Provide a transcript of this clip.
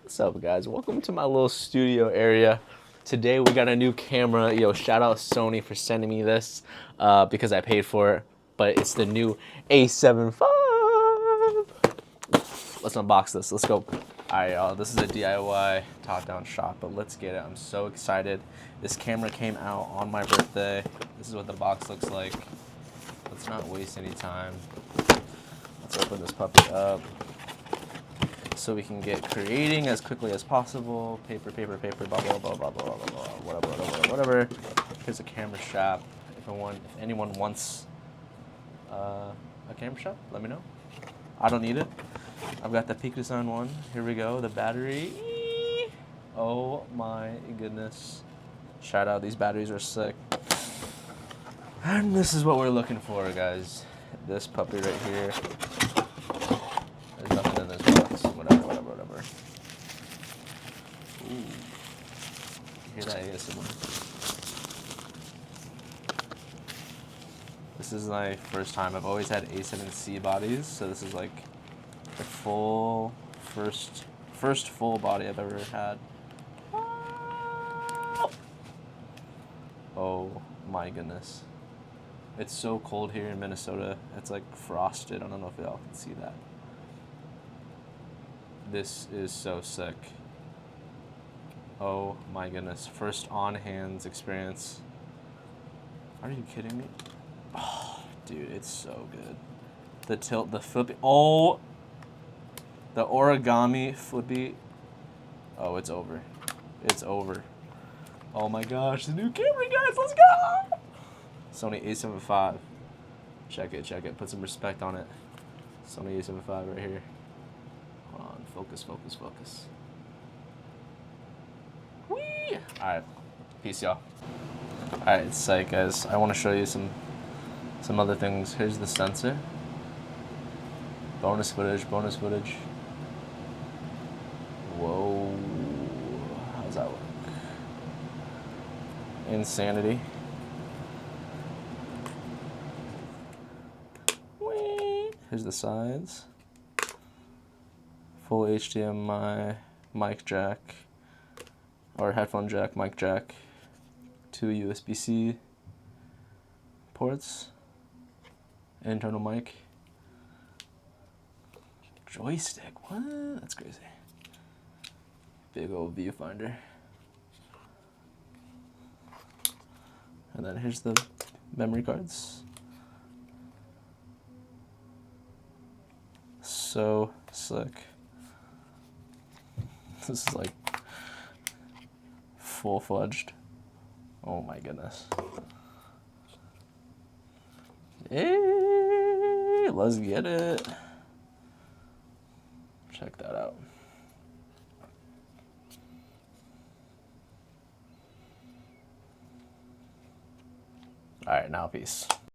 What's up, guys? Welcome to my little studio area. Today we got a new camera. Yo, shout out Sony for sending me this because I paid for it. But it's the new A7V. Let's unbox this. Let's go. All right, y'all. This is a DIY top-down shot, but let's get it. I'm so excited. This camera came out on my birthday. This is what the box looks like. Let's not waste any time. Let's open this puppy up so we can get creating as quickly as possible. Paper, blah, blah, blah, blah, blah, blah, blah, whatever. Here's a camera strap. If anyone wants a camera strap, let me know. I don't need it. I've got the Peak Design one. Here we go, the battery. Oh my goodness. Shout out, these batteries are sick. And this is what we're looking for, guys. This puppy right here. There's nothing in this box. Whatever. Ooh. You hear that ASMR? This is my first time. I've always had A7C bodies, so this is like the first full body I've ever had. Oh my goodness. It's so cold here in Minnesota. It's like frosted. I don't know if y'all can see that. This is so sick. Oh my goodness. First on-hands experience. Are you kidding me? Oh, dude, it's so good. The tilt, the flip. Oh! The origami flippy. Oh, it's over. It's over. Oh my gosh, the new camera, guys. Let's go! Sony A7V. Check it. Put some respect on it. Sony A7V right here. Hold on. Focus. Whee! Alright. Peace, y'all. Alright, it's sick, guys. I want to show you some other things. Here's the sensor. Bonus footage. Whoa. How's that work? Insanity. Whee! Here's the sides. Full HDMI mic jack, or headphone jack, mic jack, 2 USB-C ports, internal mic, joystick, what? That's crazy. Big old viewfinder. And then here's the memory cards. So slick. This is like full-fledged. Oh my goodness. Hey, let's get it. Check that out. All right, now peace.